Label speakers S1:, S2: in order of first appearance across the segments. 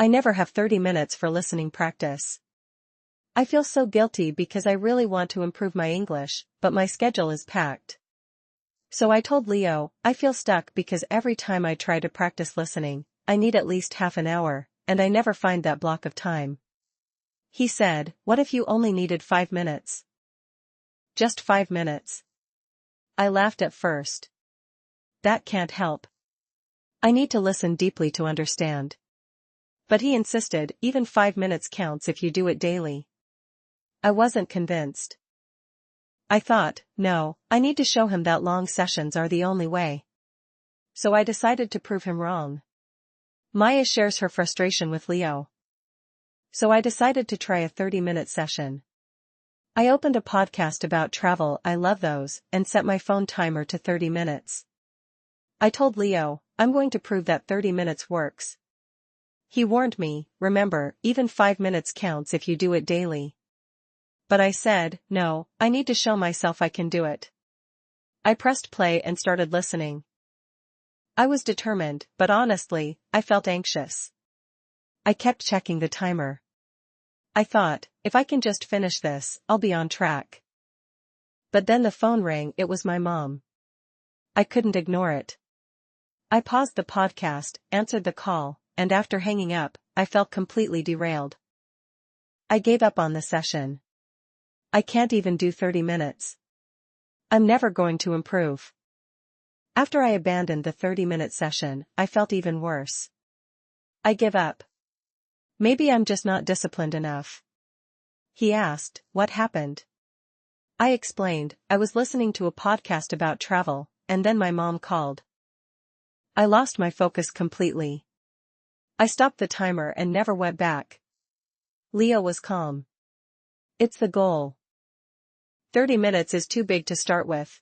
S1: I never have 30 minutes for listening practice. I feel so guilty because I really want to improve my English, but my schedule is packed. So I told Leo, I feel stuck because every time I try to practice listening, I need at least half an hour, and I never find that block of time. He said, what if you only needed 5 minutes? Just 5 minutes. I laughed at first. That can't help. I need to listen deeply to understand. But he insisted, even 5 minutes counts if you do it daily. I wasn't convinced. I thought, no, I need to show him that long sessions are the only way. So I decided to prove him wrong. Maya shares her frustration with Leo. So I decided to try a 30-minute session. I opened a podcast about travel, I love those, and set my phone timer to 30 minutes. I told Leo, I'm going to prove that 30 minutes works. He warned me, remember, even 5 minutes counts if you do it daily. But I said, no, I need to show myself I can do it. I pressed play and started listening. I was determined, but honestly, I felt anxious. I kept checking the timer. I thought, if I can just finish this, I'll be on track. But then the phone rang, it was my mom. I couldn't ignore it. I paused the podcast, answered the call, and after hanging up, I felt completely derailed. I gave up on the session. I can't even do 30 minutes. I'm never going to improve. After I abandoned the 30-minute session, I felt even worse. I give up. Maybe I'm just not disciplined enough. He asked, what happened? I explained, I was listening to a podcast about travel, and then my mom called. I lost my focus completely. I stopped the timer and never went back. Leo was calm. It's the goal. 30 minutes is too big to start with.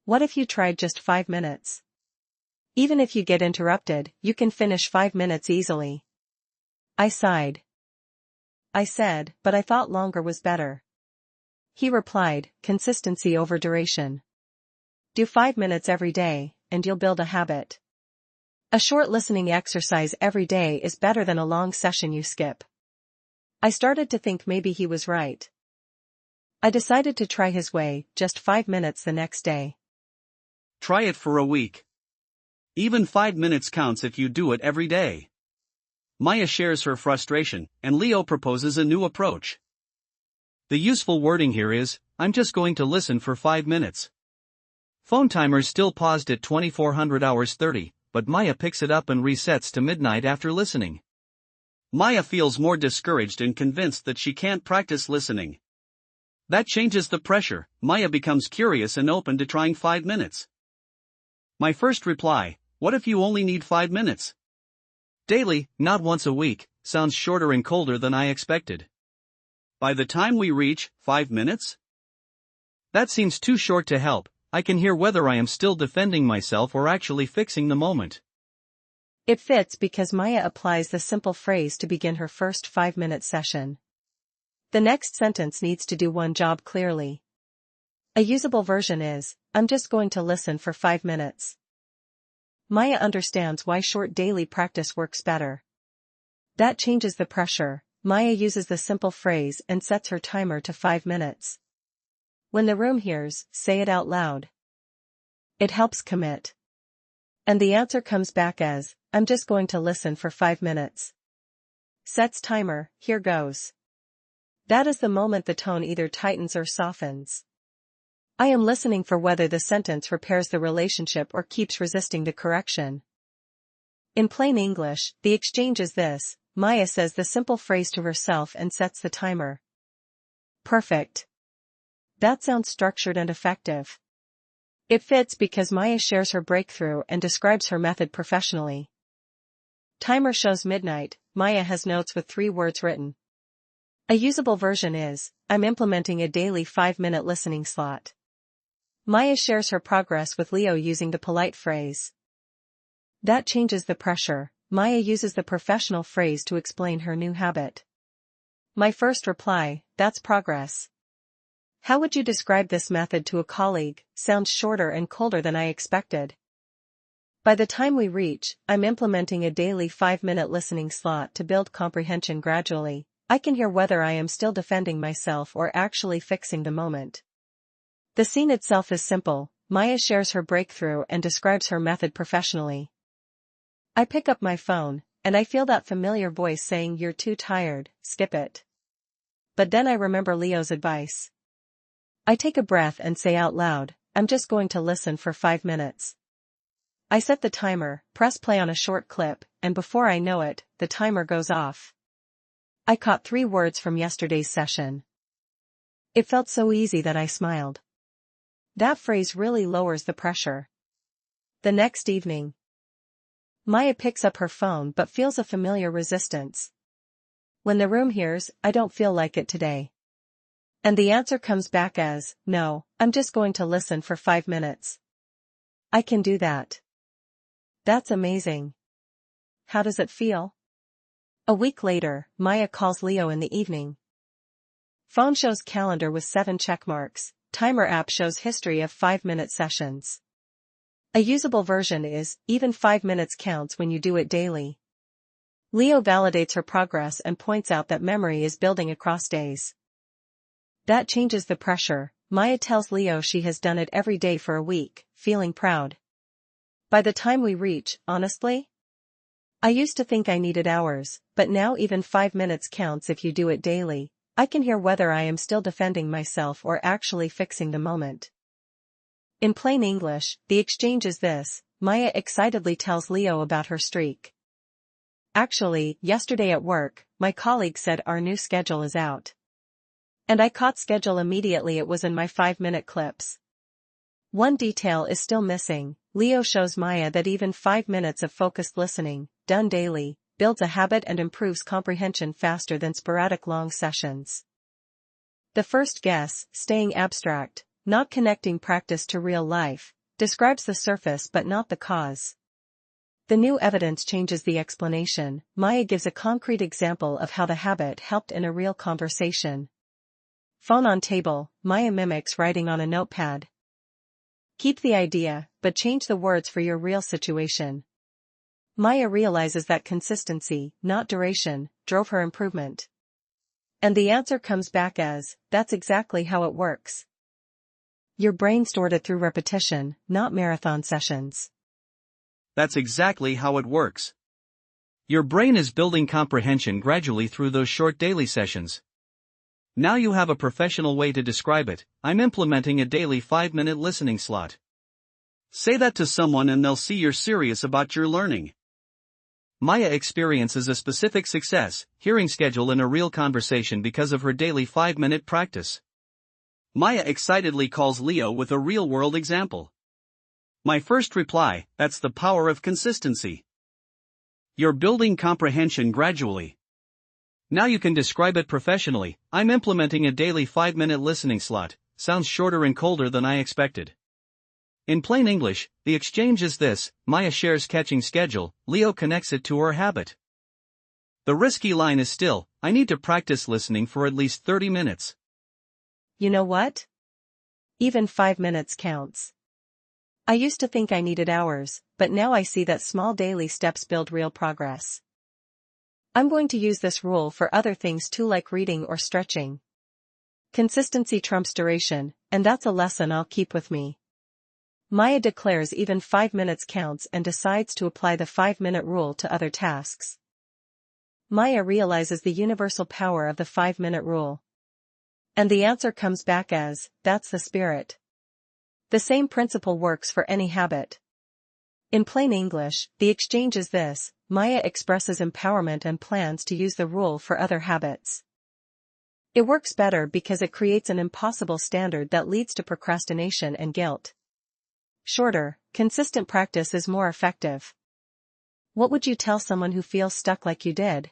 S1: What if you tried just 5 minutes? Even if you get interrupted, you can finish 5 minutes easily. I sighed. I said, but I thought longer was better. He replied, consistency over duration. Do 5 minutes every day, and you'll build a habit. A short listening exercise every day is better than a long session you skip. I started to think maybe he was right. I decided to try his way, just 5 minutes the next day.
S2: Try it for a week. Even 5 minutes counts if you do it every day. Maya shares her frustration, and Leo proposes a new approach. The useful wording here is, I'm just going to listen for 5 minutes. Phone timer's still paused at 2400 hours 30, but Maya picks it up and resets to midnight after listening. Maya feels more discouraged and convinced that she can't practice listening. That changes the pressure. Maya becomes curious and open to trying 5 minutes. My first reply, what if you only need 5 minutes? Daily, not once a week, sounds shorter and colder than I expected. By the time we reach 5 minutes? That seems too short to help. I can hear whether I am still defending myself or actually fixing the moment.
S1: It fits because Maya applies the simple phrase to begin her first 5-minute session. The next sentence needs to do one job clearly. A usable version is, I'm just going to listen for 5 minutes. Maya understands why short daily practice works better. That changes the pressure. Maya uses the simple phrase and sets her timer to 5 minutes. When the room hears, say it out loud. It helps commit. And the answer comes back as, I'm just going to listen for 5 minutes. Sets timer, here goes. That is the moment the tone either tightens or softens. I am listening for whether the sentence repairs the relationship or keeps resisting the correction. In plain English, the exchange is this, Maya says the simple phrase to herself and sets the timer. Perfect. That sounds structured and effective. It fits because Maya shares her breakthrough and describes her method professionally. Timer shows midnight. Maya has notes with 3 words written. A usable version is, I'm implementing a daily 5-minute listening slot. Maya shares her progress with Leo using the polite phrase. That changes the pressure. Maya uses the professional phrase to explain her new habit. My first reply, that's progress. How would you describe this method to a colleague? Sounds shorter and colder than I expected. By the time we reach, I'm implementing a daily 5-minute listening slot to build comprehension gradually. I can hear whether I am still defending myself or actually fixing the moment. The scene itself is simple. Maya shares her breakthrough and describes her method professionally. I pick up my phone, and I feel that familiar voice saying, "You're too tired, skip it." But then I remember Leo's advice. I take a breath and say out loud, "I'm just going to listen for 5 minutes." I set the timer, press play on a short clip, and before I know it, the timer goes off. I caught 3 words from yesterday's session. It felt so easy that I smiled. That phrase really lowers the pressure. The next evening, Maya picks up her phone but feels a familiar resistance. When the room hears, "I don't feel like it today." And the answer comes back as, "No, I'm just going to listen for 5 minutes. I can do that." That's amazing. How does it feel? A week later, Maya calls Leo in the evening. Phone shows calendar with 7 check marks. Timer app shows history of 5-minute sessions. A usable version is, even 5 minutes counts when you do it daily. Leo validates her progress and points out that memory is building across days. That changes the pressure. Maya tells Leo she has done it every day for a week, feeling proud. By the time we reach, honestly, I used to think I needed hours, but now even 5 minutes counts if you do it daily. I can hear whether I am still defending myself or actually fixing the moment. In plain English, the exchange is this. Maya excitedly tells Leo about her streak. "Actually, yesterday at work, my colleague said our new schedule is out. And I caught schedule immediately. It was in my 5-minute clips." One detail is still missing. Leo shows Maya that even 5 minutes of focused listening, done daily, builds a habit and improves comprehension faster than sporadic long sessions. The first guess, staying abstract, not connecting practice to real life, describes the surface but not the cause. The new evidence changes the explanation. Maya gives a concrete example of how the habit helped in a real conversation. Phone on table, Maya mimics writing on a notepad. Keep the idea, but change the words for your real situation. Maya realizes that consistency, not duration, drove her improvement. And the answer comes back as, "That's exactly how it works." Your brain stored it through repetition, not marathon sessions.
S2: That's exactly how it works. Your brain is building comprehension gradually through those short daily sessions. Now you have a professional way to describe it. I'm implementing a daily 5-minute listening slot. Say that to someone and they'll see you're serious about your learning. Maya experiences a specific success, hearing schedule in a real conversation because of her daily 5-minute practice. Maya excitedly calls Leo with a real-world example. My first reply, that's the power of consistency. You're building comprehension gradually. Now you can describe it professionally. I'm implementing a daily 5-minute listening slot. Sounds shorter and colder than I expected. In plain English, the exchange is this. Maya shares catching schedule, Leo connects it to her habit. The risky line is still, I need to practice listening for at least 30 minutes.
S1: You know what? Even 5 minutes counts. I used to think I needed hours, but now I see that small daily steps build real progress. I'm going to use this rule for other things too, like reading or stretching. Consistency trumps duration, and that's a lesson I'll keep with me. Maya declares even 5 minutes counts and decides to apply the 5-minute rule to other tasks. Maya realizes the universal power of the 5-minute rule. And the answer comes back as, "That's the spirit." The same principle works for any habit. In plain English, the exchange is this. Maya expresses empowerment and plans to use the rule for other habits. It works better because it creates an impossible standard that leads to procrastination and guilt. Shorter, consistent practice is more effective. What would you tell someone who feels stuck like you did?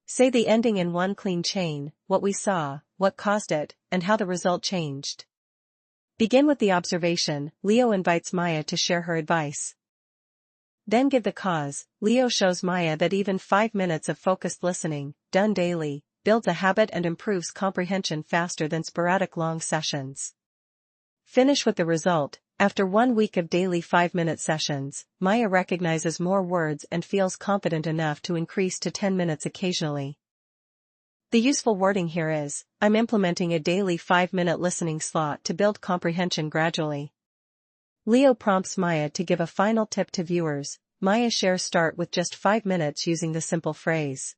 S1: Say the ending in one clean chain, what we saw, what caused it, and how the result changed. Begin with the observation. Leo invites Maya to share her advice. Then give the cause. Leo shows Maya that even 5 minutes of focused listening, done daily, builds a habit and improves comprehension faster than sporadic long sessions. Finish with the result. After 1 week of daily 5-minute sessions, Maya recognizes more words and feels confident enough to increase to 10 minutes occasionally. The useful wording here is, I'm implementing a daily 5-minute listening slot to build comprehension gradually. Leo prompts Maya to give a final tip to viewers. Maya shares start with just 5 minutes using the simple phrase,